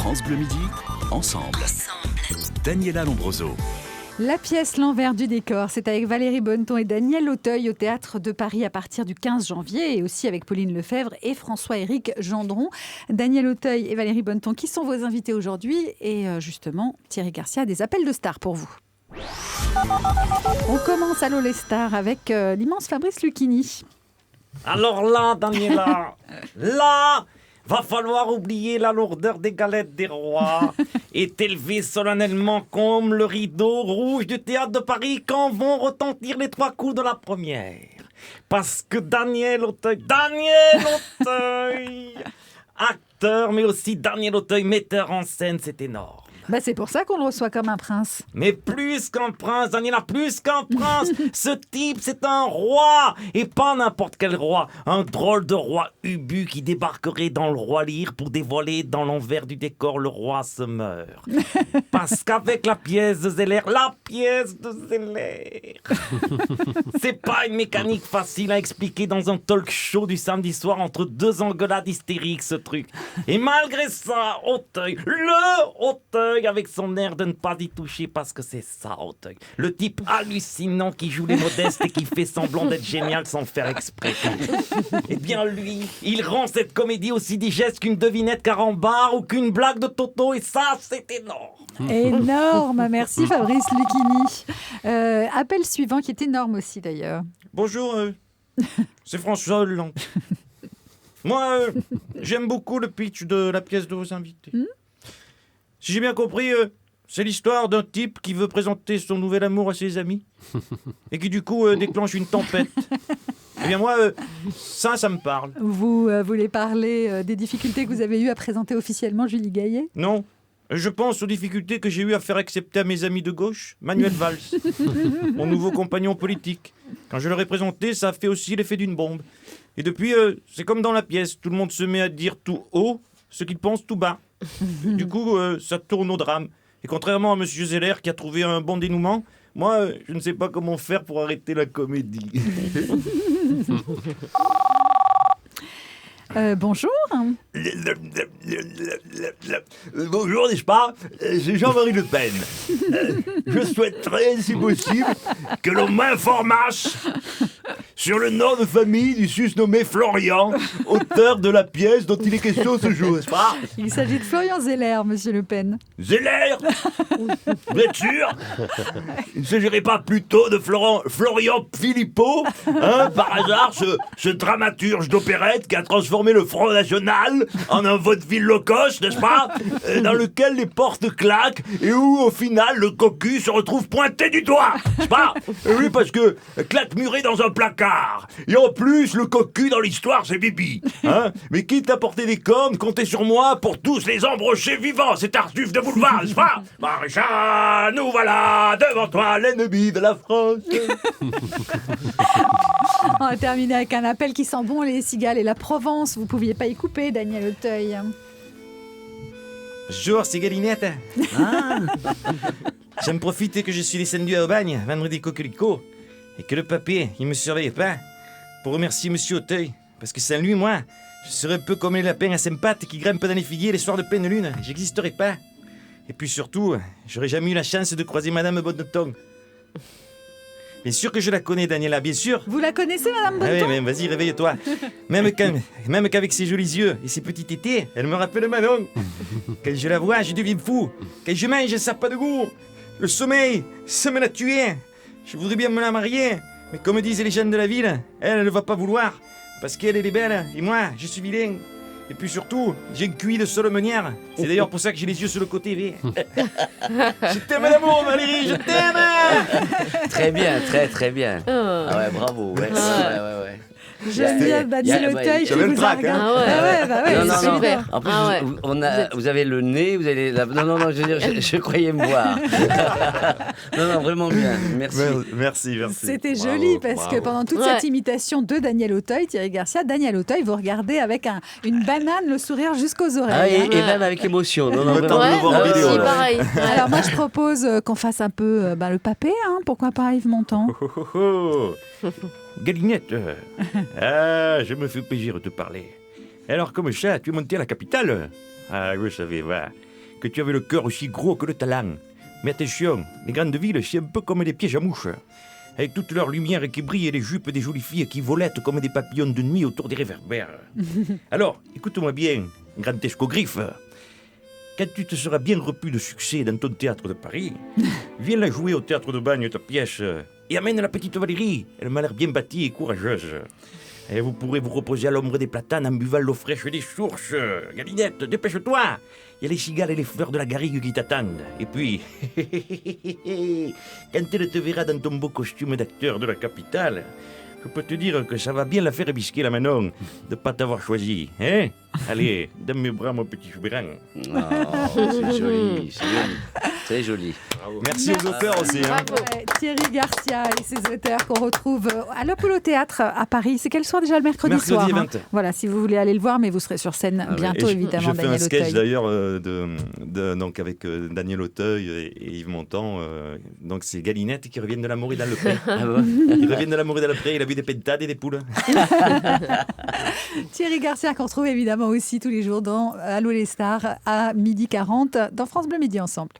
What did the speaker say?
France Bleu Midi, ensemble. Daniela Lombroso. La pièce L'envers du décor, c'est avec Valérie Bonneton et Daniel Auteuil au Théâtre de Paris à partir du 15 janvier et aussi avec Pauline Lefebvre et François-Éric Gendron. Daniel Auteuil et Valérie Bonneton qui sont vos invités aujourd'hui et justement Thierry Garcia a des appels de stars pour vous. On commence Allô les stars avec l'immense Fabrice Lucchini. Alors là, Daniela, là, va falloir oublier la lourdeur des galettes des rois et t'élever solennellement comme le rideau rouge du Théâtre de Paris quand vont retentir les 3 coups de la première. Parce que Daniel Auteuil, acteur, mais aussi Daniel Auteuil, metteur en scène, c'est énorme. C'est pour ça qu'on le reçoit comme un prince. Mais plus qu'un prince, Daniela, plus qu'un prince. Ce type, c'est un roi. Et pas n'importe quel roi. Un drôle de roi ubu qui débarquerait dans le roi Lear pour dévoiler dans l'envers du décor le roi se meurt. Parce qu'avec la pièce de Zeller, c'est pas une mécanique facile à expliquer dans un talk show du samedi soir entre 2 engueulades hystériques, ce truc. Et malgré ça, Auteuil, avec son air de ne pas y toucher parce que c'est ça, Auteuil. Le type hallucinant qui joue les modestes et qui fait semblant d'être génial sans le faire exprès. Eh bien lui, il rend cette comédie aussi digeste qu'une devinette carambar ou qu'une blague de Toto et ça, c'est énorme. Énorme, merci Fabrice Lucchini. Appel suivant qui est énorme aussi d'ailleurs. Bonjour, c'est François Hollande. Moi, j'aime beaucoup le pitch de la pièce de vos invités. Si j'ai bien compris, c'est l'histoire d'un type qui veut présenter son nouvel amour à ses amis et qui du coup déclenche une tempête. Eh bien moi, ça me parle. Vous voulez parler des difficultés que vous avez eues à présenter officiellement Julie Gaillet ? Non, je pense aux difficultés que j'ai eues à faire accepter à mes amis de gauche Manuel Valls, mon nouveau compagnon politique. Quand je leur ai présenté, ça a fait aussi l'effet d'une bombe. Et depuis, c'est comme dans la pièce, tout le monde se met à dire tout haut ce qu'il pense tout bas. Du coup, ça tourne au drame. Et contrairement à M. Zeller qui a trouvé un bon dénouement, moi, je ne sais pas comment faire pour arrêter la comédie. Bonjour. Bonjour, n'est-ce pas ? C'est Jean-Marie Le Pen. Je souhaiterais, si possible, que l'on m'informasse sur le nom de famille du susnommé Florian, auteur de la pièce dont il est question ce jour, n'est-ce pas ? Il s'agit de Florian Zeller, monsieur Le Pen. Zeller ? Vous êtes sûr ? Il ne s'agirait pas plutôt de Florian Philippot, par hasard, ce dramaturge d'opérette qui a transformé le Front National en un vaudeville low cost, n'est-ce pas ? Dans lequel les portes claquent et où, au final, le cocu se retrouve pointé du doigt, n'est-ce pas ? Oui, parce que claque muré dans un placard. Et en plus, le cocu dans l'histoire, c'est Bibi. Mais quitte à porter des cornes, comptez sur moi pour tous les embrocher vivants, cet Tartuffe de boulevard, n'est-ce pas ? Maréchal, nous voilà devant toi, l'ennemi de la France. On va terminer avec un appel qui sent bon les cigales et la Provence. Vous ne pouviez pas y couper, Daniel Auteuil. Bonjour, c'est Galinette. J'aime profiter que je suis descendu à Aubagne, vendredi coquelicot, et que le papier, il me surveille pas, pour remercier monsieur Auteuil, parce que sans lui, moi, je serais un peu comme les lapins à 5 pattes qui grimpent dans les figuiers les soirs de pleine lune. J'existerais pas. Et puis surtout, j'aurais jamais eu la chance de croiser Madame Bonneton. Bien sûr que je la connais, Daniela, bien sûr. Vous la connaissez, Madame Bonneton ? Oui, mais vas-y, réveille-toi. Même qu'avec ses jolis yeux et ses petits tétés, elle me rappelle Manon. Quand je la vois, je deviens fou. Quand je mange, ça n'a pas de goût. Le sommeil, ça me l'a tué. Je voudrais bien me la marier, mais comme disent les jeunes de la ville, elle ne va pas vouloir. Parce qu'elle est belle, et moi, je suis vilain. Et puis surtout, j'ai une cuille de solomonière. C'est d'ailleurs pour ça que j'ai les yeux sur le côté. Je t'aime d'amour, Valérie, je t'aime. Très bien, très bien. Ah ouais, bravo. Ouais. J'aime bien Daniel Auteuil qui vous a regardé. Non, c'est super. En plus, vous avez le nez, vous avez Non, je veux dire, je croyais me voir. Non, vraiment bien. Merci. C'était joli parce que pendant toute cette imitation de Daniel Auteuil, Thierry Garcia, Daniel Auteuil, vous regardez avec une banane, le sourire jusqu'aux oreilles. Et même avec émotion. Pareil. Alors moi, je propose qu'on fasse un peu le papé, pourquoi pas Yves Montand. Galinette, je me fais plaisir de te parler. Alors, comme ça, tu es monté à la capitale ? Ah, vous savez, va. que tu avais le cœur aussi gros que le talent. Mais attention, les grandes villes, c'est un peu comme des pièges à mouches. Avec toute leur lumière qui brille et les jupes des jolies filles qui volettent comme des papillons de nuit autour des réverbères. Alors, écoute-moi bien, grand escogriffe. Quand tu te seras bien repu de succès dans ton théâtre de Paris, viens la jouer au théâtre de Bagne, ta pièce, et amène la petite Valérie. Elle m'a l'air bien bâtie et courageuse. Et vous pourrez vous reposer à l'ombre des platanes en buvant l'eau fraîche des sources. Galinette, dépêche-toi. Il y a les cigales et les fleurs de la garrigue qui t'attendent. Et puis, quand elle te verra dans ton beau costume d'acteur de la capitale, je peux te dire que ça va bien la faire ébisquer la Manon de ne pas t'avoir choisi. Hein? Allez, dans mes bras, mon petit Choubéran. Oh, c'est joli, c'est joli. C'est joli. Merci aux auteurs aussi. Hein. Ouais, Thierry Garcia et ses auteurs qu'on retrouve à l'Apollo Théâtre à Paris. C'est quel soir déjà? Le mercredi soir. 20. Voilà, si vous voulez aller le voir, mais vous serez sur scène bientôt, évidemment, Je fais Daniel un sketch Auteuil. d'ailleurs donc avec Daniel Auteuil et Yves Montand. Donc c'est Galinette qui reviennent de l'amour et dans le pré. Ah bon? Ils reviennent de l'amour et dans le pré. Il a vu des pentades et des poules. Thierry Garcia qu'on retrouve évidemment aussi tous les jours dans Allô les stars à 12h40 dans France Bleu Midi Ensemble.